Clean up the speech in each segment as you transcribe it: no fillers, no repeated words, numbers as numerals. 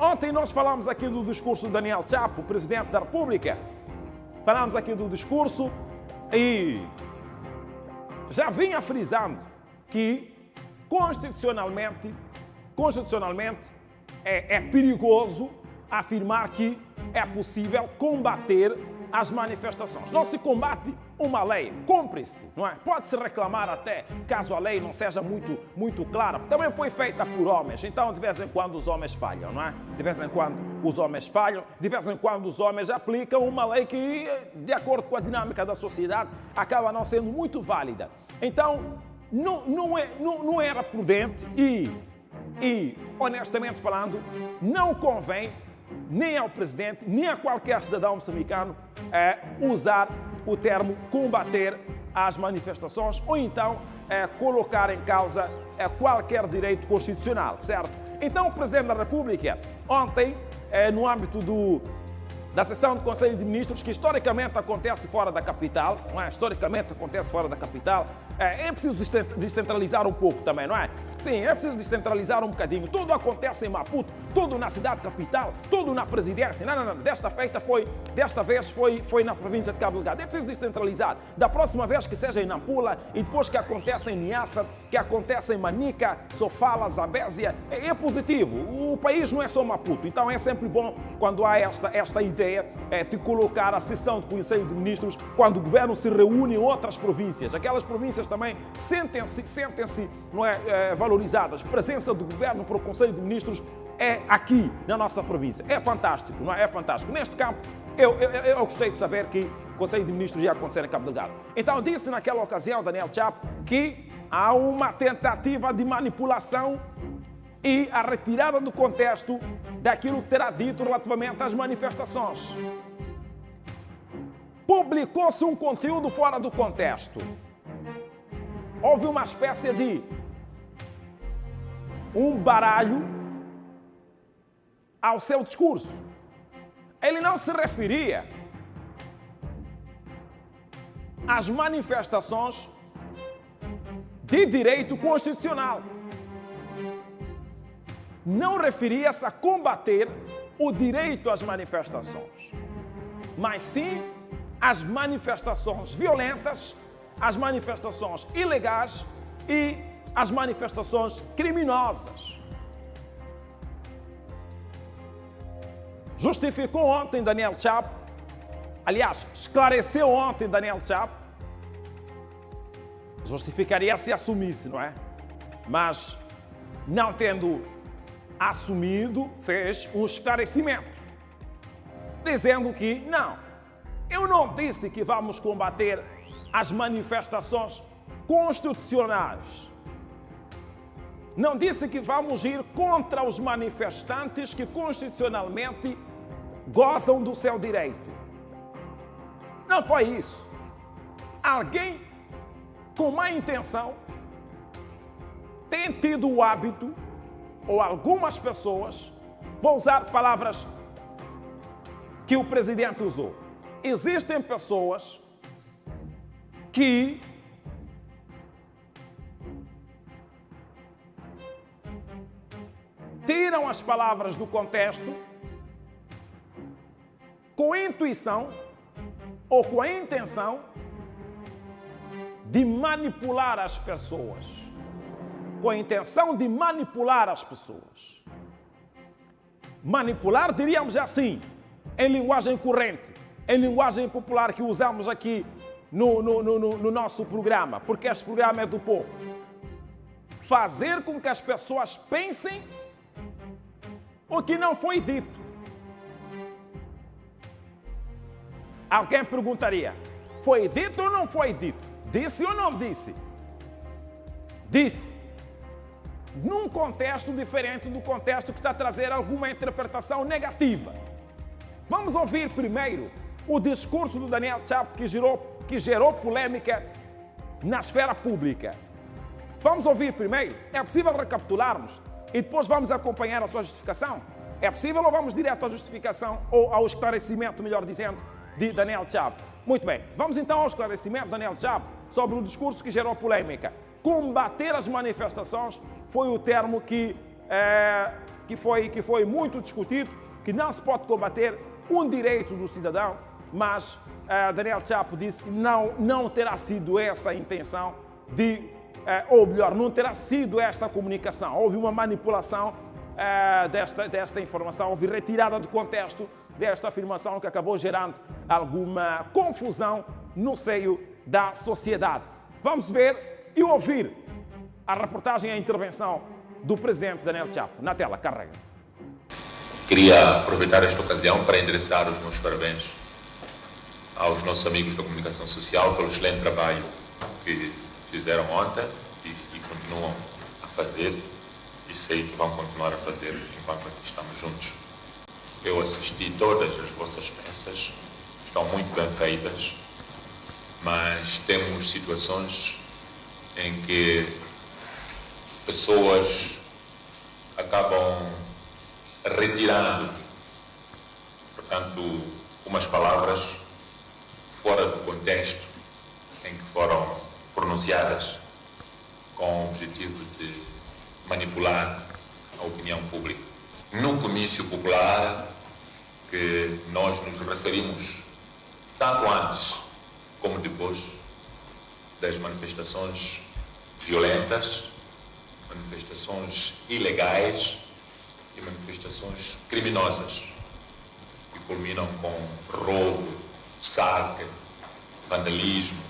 Ontem nós falámos aqui do discurso do Daniel Chapo, presidente da República. Falámos aqui do discurso e já vinha frisando que constitucionalmente é perigoso afirmar que é possível combater as manifestações. Não se combate uma lei, cumpre-se, não é? Pode-se reclamar até, caso a lei não seja muito clara. Também foi feita por homens, então de vez em quando os homens falham, não é? De vez em quando os homens falham, de vez em quando os homens aplicam uma lei que, de acordo com a dinâmica da sociedade, acaba não sendo muito válida. Então, não era prudente e, honestamente falando, não convém nem ao presidente, nem a qualquer cidadão moçambicano usar o termo combater as manifestações ou então colocar em causa qualquer direito constitucional, certo? Então, o Presidente da República, ontem, no âmbito da sessão do Conselho de Ministros, que historicamente acontece fora da capital, não é? Historicamente acontece fora da capital, é preciso descentralizar um pouco também, não é? Sim, é preciso descentralizar um bocadinho. Tudo acontece em Maputo, tudo na cidade capital, tudo na presidência. Não. Desta vez foi na província de Cabo Delgado. É preciso descentralizar. Da próxima vez que seja em Nampula e depois que acontece em Niassa, que acontece em Manica, Sofala, Zambésia, é positivo. O país não é só Maputo. Então é sempre bom quando há esta ideia de colocar a sessão do Conselho de Ministros quando o governo se reúne em outras províncias. Aquelas províncias também sentem-se não é, valorizadas. A presença do governo para o Conselho de Ministros é aqui, na nossa província. É fantástico, não é? É fantástico. Neste campo, eu gostei de saber que o Conselho de Ministros ia acontecer em Cabo Delgado. Então, disse naquela ocasião, Daniel Chapo, que há uma tentativa de manipulação e a retirada do contexto daquilo que terá dito relativamente às manifestações. Publicou-se um conteúdo fora do contexto. Houve uma espécie de um baralho ao seu discurso. Ele não se referia às manifestações de direito constitucional. Não referia-se a combater o direito às manifestações, mas sim às manifestações violentas, às manifestações ilegais e às manifestações criminosas. Justificou ontem Daniel Chapo, aliás, esclareceu ontem Daniel Chapo, justificaria se assumisse, não é? Mas, não tendo assumido, fez um esclarecimento, dizendo que, não, eu não disse que vamos combater as manifestações constitucionais. Não disse que vamos ir contra os manifestantes que constitucionalmente gozam do seu direito. Não foi isso. Alguém com má intenção tem tido o hábito, ou algumas pessoas, vou usar palavras que o presidente usou. Existem pessoas que tiram as palavras do contexto com intuição ou com a intenção de manipular as pessoas. Com a intenção de manipular as pessoas. Manipular, diríamos assim, em linguagem corrente, em linguagem popular que usamos aqui no nosso programa, porque este programa é do povo. Fazer com que as pessoas pensem o que não foi dito. Alguém perguntaria, foi dito ou não foi dito? Disse ou não disse? Disse. Num contexto diferente do contexto que está a trazer alguma interpretação negativa. Vamos ouvir primeiro o discurso do Daniel Chapo que gerou polêmica na esfera pública. Vamos ouvir primeiro? É possível recapitularmos e depois vamos acompanhar a sua justificação? É possível ou vamos direto à justificação ou ao esclarecimento, melhor dizendo, de Daniel Chapo? Muito bem, vamos então ao esclarecimento de Daniel Chapo sobre o discurso que gerou polêmica. Combater as manifestações foi o termo que que foi muito discutido, que não se pode combater um direito do cidadão, mas Daniel Chapo disse que não terá sido essa a intenção ou melhor, não terá sido esta comunicação. Houve uma manipulação desta informação, houve retirada do contexto desta afirmação que acabou gerando alguma confusão no seio da sociedade. Vamos ver e ouvir a reportagem e a intervenção do presidente Daniel Chapo. Na tela, carrega. Queria aproveitar esta ocasião para endereçar os meus parabéns aos nossos amigos da comunicação social pelo excelente trabalho que fizeram ontem e continuam a fazer, e sei que vão continuar a fazer enquanto aqui estamos juntos. Eu assisti todas as vossas peças, estão muito bem feitas, mas temos situações em que pessoas acabam retirando, portanto, umas palavras fora do contexto em que foram pronunciadas, com o objetivo de manipular a opinião pública. No comício popular, que nós nos referimos tanto antes como depois das manifestações violentas, manifestações ilegais e manifestações criminosas, que culminam com roubo, saque, vandalismo,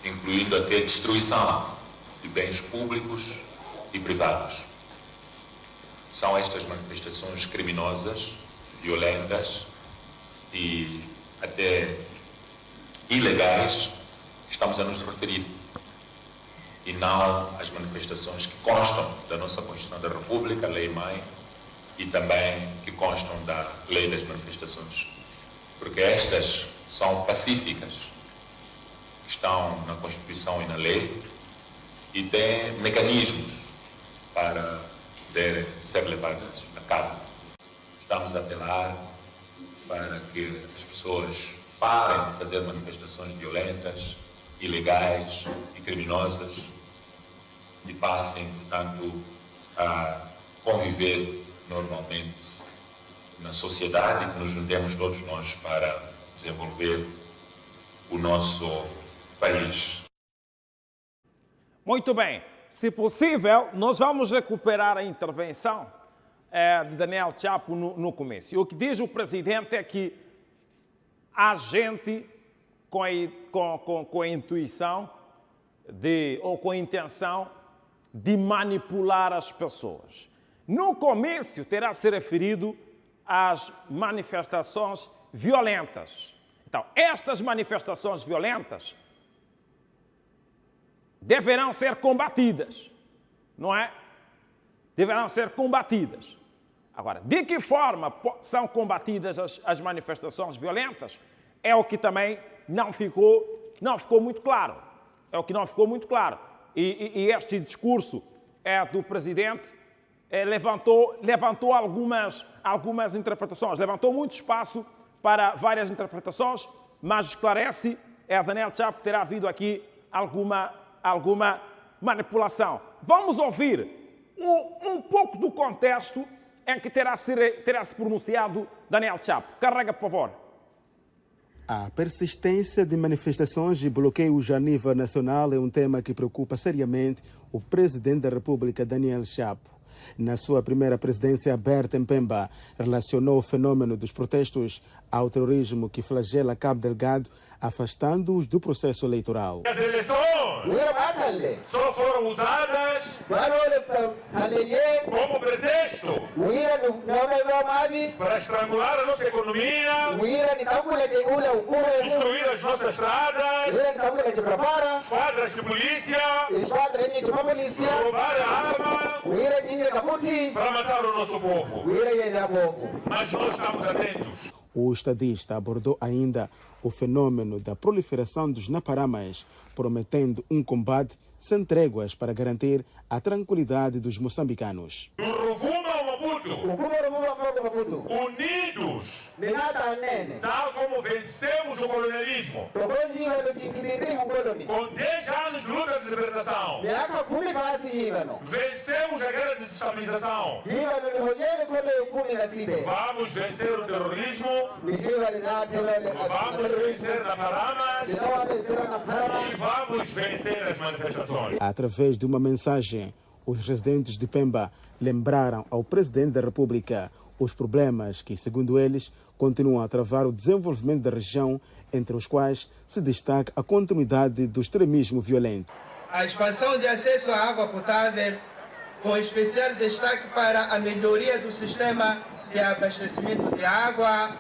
incluindo até destruição de bens públicos e privados. São estas manifestações criminosas, violentas e até ilegais que estamos a nos referir, e não as manifestações que constam da nossa Constituição da República, a Lei-Mãe, e também que constam da Lei das Manifestações. Porque estas são pacíficas, que estão na Constituição e na lei, e têm mecanismos para poderem ser levadas a cabo. Estamos a apelar para que as pessoas parem de fazer manifestações violentas, ilegais e criminosas e passem, portanto, a conviver normalmente na sociedade, e que nos juntemos todos nós para desenvolver o nosso país. Muito bem. Se possível, nós vamos recuperar a intervenção de Daniel Chapo no começo. O que diz o presidente é que há gente com a intuição ou com a intenção de manipular as pessoas. No comício terá se referido às manifestações violentas. Então, estas manifestações violentas deverão ser combatidas, não é? Deverão ser combatidas. Agora, de que forma são combatidas as manifestações violentas é o que também não ficou muito claro. É o que não ficou muito claro. E este discurso do presidente levantou algumas interpretações, levantou muito espaço para várias interpretações, mas esclarece, Daniel Chapo, terá havido aqui alguma manipulação. Vamos ouvir um pouco do contexto em que terá se pronunciado Daniel Chapo. Carrega, por favor. A persistência de manifestações e bloqueios a nível nacional é um tema que preocupa seriamente o presidente da República, Daniel Chapo. Na sua primeira presidência aberta em Pemba, relacionou o fenômeno dos protestos ao terrorismo que flagela Cabo Delgado, afastando-os do processo eleitoral. As eleições só foram usadas como pretexto para estrangular a nossa economia, destruir as nossas estradas, esquadras de polícia, roubar a arma para matar o nosso povo. Mas nós estamos atentos. O estadista abordou ainda o fenômeno da proliferação dos naparamas, prometendo um combate sem tréguas para garantir a tranquilidade dos moçambicanos. Do Rovuma ao Maputo, unidos Tal como vencemos o colonialismo, com 10 anos de luta de libertação, vencemos a guerra de desestabilização, vamos vencer o terrorismo, vamos vencer na Paramas e vamos vencer as manifestações. Através de uma mensagem, os residentes de Pemba lembraram ao Presidente da República os problemas que, segundo eles, continuam a travar o desenvolvimento da região, entre os quais se destaca a continuidade do extremismo violento. A expansão de acesso à água potável, com especial destaque para a melhoria do sistema de abastecimento de água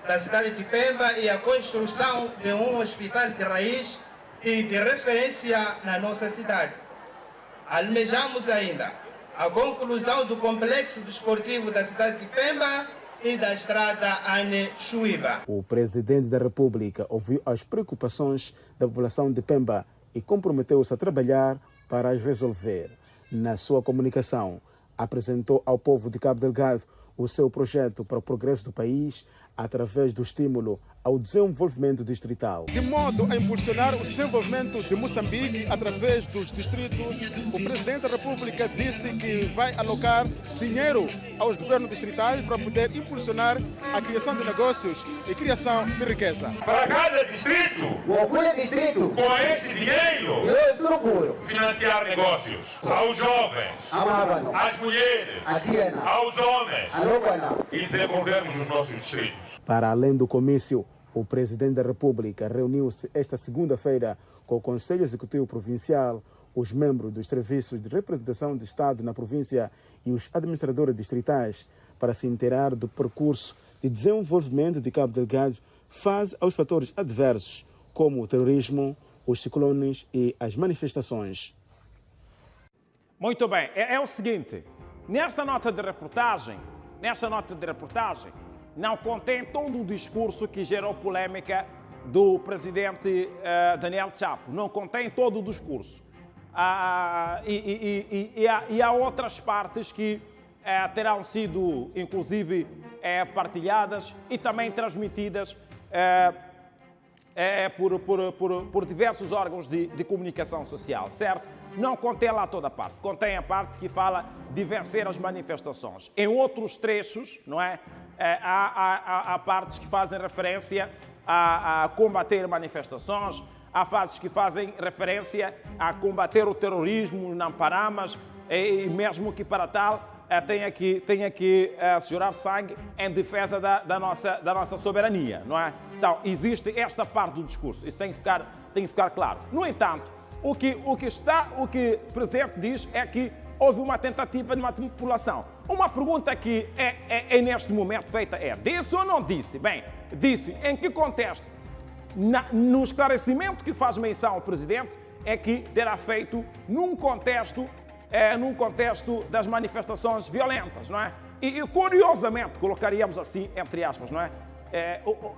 da cidade de Pemba e a construção de um hospital de raiz e de referência na nossa cidade. Almejamos ainda a conclusão do complexo desportivo da cidade de Pemba e da estrada Ane-Chuíba. O Presidente da República ouviu as preocupações da população de Pemba e comprometeu-se a trabalhar para as resolver. Na sua comunicação, apresentou ao povo de Cabo Delgado o seu projeto para o progresso do país através do estímulo ao desenvolvimento distrital. De modo a impulsionar o desenvolvimento de Moçambique através dos distritos, o Presidente da República disse que vai alocar dinheiro aos governos distritais para poder impulsionar a criação de negócios e criação de riqueza. Para cada distrito, com este dinheiro, financiar negócios aos jovens, às mulheres, aos homens e desenvolvermos os nossos distritos. Para além do comício, o Presidente da República reuniu-se esta segunda-feira com o Conselho Executivo Provincial, os membros dos serviços de representação de Estado na província e os administradores distritais para se inteirar do percurso de desenvolvimento de Cabo Delgado face aos fatores adversos, como o terrorismo, os ciclones e as manifestações. Muito bem, é o seguinte, nesta nota de reportagem, não contém todo o discurso que gerou polêmica do presidente Daniel Chapo. Não contém todo o discurso. E há outras partes que terão sido, inclusive, partilhadas e também transmitidas por diversos órgãos de comunicação social, certo? Não contém lá toda a parte. Contém a parte que fala de vencer as manifestações. Em outros trechos, não é? Há partes que fazem referência a combater manifestações, há fases que fazem referência a combater o terrorismo na Paramas e mesmo que para tal tenha que se jurar sangue em defesa da nossa soberania, não é? Então, existe esta parte do discurso, isso tem que ficar claro. No entanto, o que o Presidente diz é que houve uma tentativa de manipulação. Uma pergunta que é neste momento feita é, disse ou não disse? Bem, disse. Em que contexto? No esclarecimento que faz menção ao Presidente é que terá feito num contexto das manifestações violentas, não é? E curiosamente, colocaríamos assim, entre aspas, não é?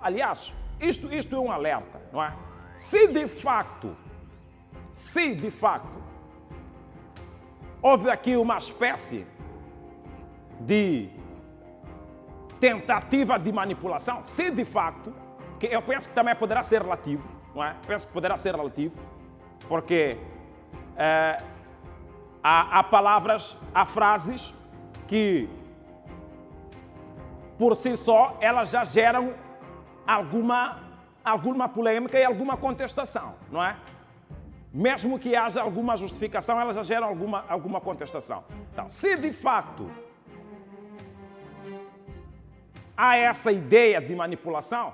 Aliás, isto é um alerta, não é? Se de facto, houve aqui uma espécie de tentativa de manipulação, se de facto, que eu penso que também poderá ser relativo, não é? Penso que poderá ser relativo, porque há frases que, por si só, elas já geram alguma polêmica e alguma contestação, não é? Mesmo que haja alguma justificação, elas já geram alguma contestação. Então, se de facto há essa ideia de manipulação,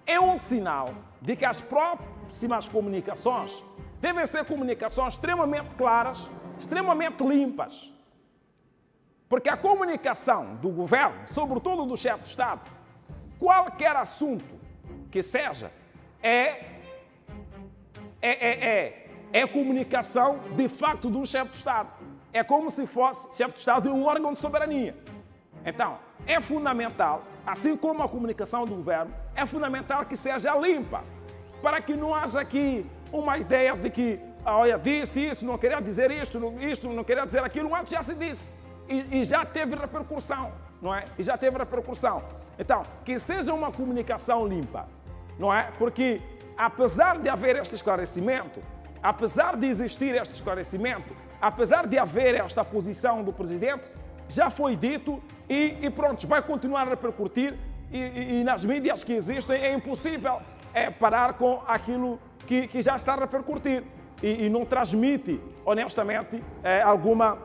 é um sinal de que as próximas comunicações devem ser comunicações extremamente claras, extremamente limpas. Porque a comunicação do governo, sobretudo do chefe de Estado, qualquer assunto que seja, é comunicação de facto de um chefe de Estado. É como se fosse chefe de Estado de um órgão de soberania. Então, é fundamental, assim como a comunicação do governo, é fundamental que seja limpa, para que não haja aqui uma ideia de que, olha, disse isso, não queria dizer isto não queria dizer aquilo, antes já se disse. e já teve repercussão, não é? E já teve repercussão. Então, que seja uma comunicação limpa, não é? Porque, apesar de haver este esclarecimento, apesar de existir este esclarecimento, apesar de haver esta posição do Presidente, já foi dito e pronto, vai continuar a repercutir e nas mídias que existem é impossível parar com aquilo que já está a repercutir e não transmite, honestamente, alguma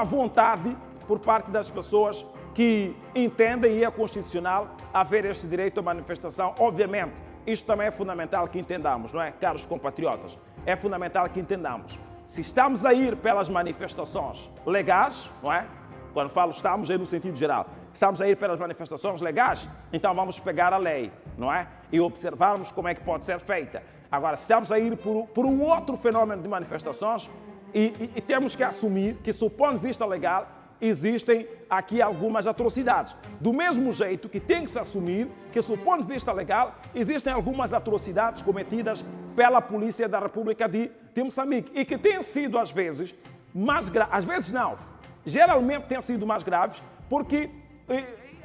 vontade por parte das pessoas que entendem e é constitucional haver este direito à manifestação. Obviamente, isto também é fundamental que entendamos, não é, caros compatriotas? É fundamental que entendamos. Se estamos a ir pelas manifestações legais, não é? Quando falo estamos, é no sentido geral. Estamos a ir pelas manifestações legais, então vamos pegar a lei, não é? E observarmos como é que pode ser feita. Agora, se estamos a ir por um outro fenômeno de manifestações e temos que assumir que, do ponto de vista legal, existem aqui algumas atrocidades. Do mesmo jeito que tem que se assumir que, do ponto de vista legal, existem algumas atrocidades cometidas pela Polícia da República de Moçambique e que têm sido, às vezes, mais graves. Às vezes não. Geralmente têm sido mais graves porque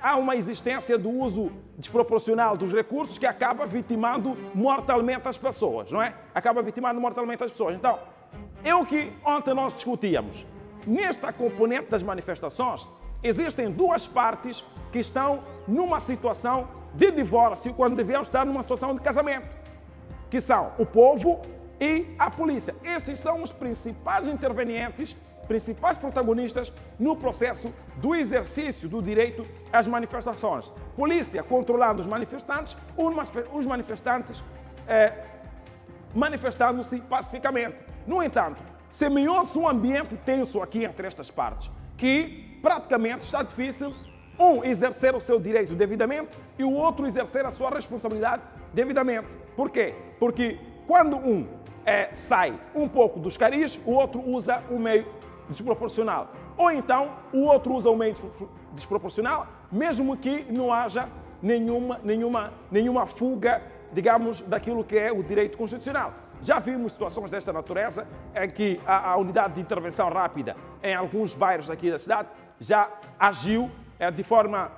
há uma existência do uso desproporcional dos recursos que acaba vitimando mortalmente as pessoas, não é? Acaba vitimando mortalmente as pessoas. Então, é o que ontem nós discutíamos. Nesta componente das manifestações, existem duas partes que estão numa situação de divórcio quando deviam estar numa situação de casamento, que são o povo e a polícia. Estes são os principais intervenientes, principais protagonistas no processo do exercício do direito às manifestações. Polícia controlando os manifestantes manifestando-se pacificamente. No entanto, semeou-se um ambiente tenso aqui entre estas partes, que praticamente está difícil um exercer o seu direito devidamente e o outro exercer a sua responsabilidade devidamente. Por quê? Porque quando um sai um pouco dos caris, o outro usa o meio desproporcional. Ou então, o outro usa o meio desproporcional, mesmo que não haja nenhuma fuga, digamos, daquilo que é o direito constitucional. Já vimos situações desta natureza em que a unidade de intervenção rápida em alguns bairros aqui da cidade já agiu de forma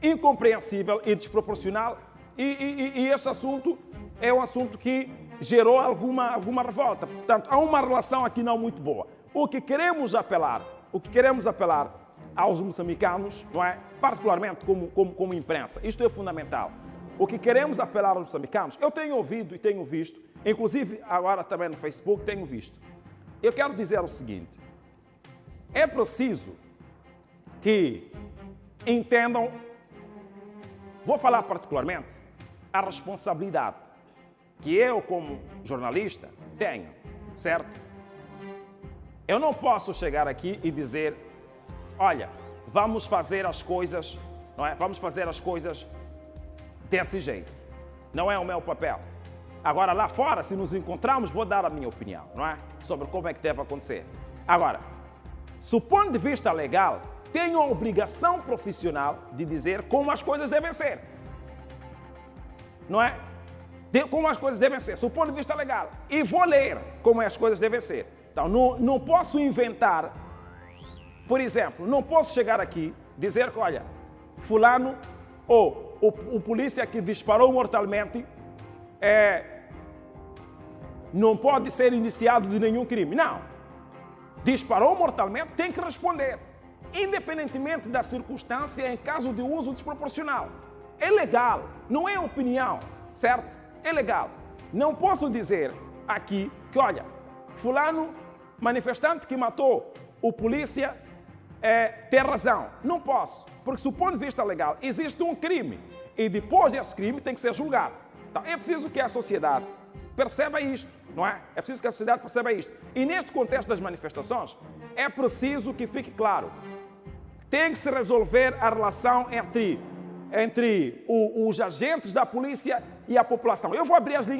incompreensível e desproporcional e este assunto é um assunto que gerou alguma revolta. Portanto, há uma relação aqui não muito boa. O que queremos apelar aos moçambicanos, não é? Particularmente como imprensa, isto é fundamental. O que queremos apelar aos moçambicanos, eu tenho ouvido e tenho visto, inclusive agora também no Facebook tenho visto. Eu quero dizer o seguinte, é preciso que entendam, vou falar particularmente, a responsabilidade que eu como jornalista tenho, certo? Eu não posso chegar aqui e dizer, olha, vamos fazer as coisas, não é? Vamos fazer as coisas desse jeito. Não é o meu papel. Agora, lá fora, se nos encontrarmos, vou dar a minha opinião, não é? Sobre como é que deve acontecer. Agora, do ponto de vista legal, tenho a obrigação profissional de dizer como as coisas devem ser. Não é? Como as coisas devem ser, do ponto de vista legal. E vou ler como as coisas devem ser. Então, não posso inventar, por exemplo, não posso chegar aqui e dizer que, olha, fulano ou o polícia que disparou mortalmente não pode ser indiciado de nenhum crime. Não. Disparou mortalmente, tem que responder. Independentemente da circunstância em caso de uso desproporcional. É legal, não é opinião, certo? É legal. Não posso dizer aqui que, olha, fulano, manifestante que matou o polícia, tem razão. Não posso, porque do ponto de vista legal existe um crime e depois desse crime tem que ser julgado. Então, é preciso que a sociedade perceba isto, não é? É preciso que a sociedade perceba isto. E neste contexto das manifestações, é preciso que fique claro. Tem que se resolver a relação entre os agentes da polícia e a população. Eu vou abrir as linhas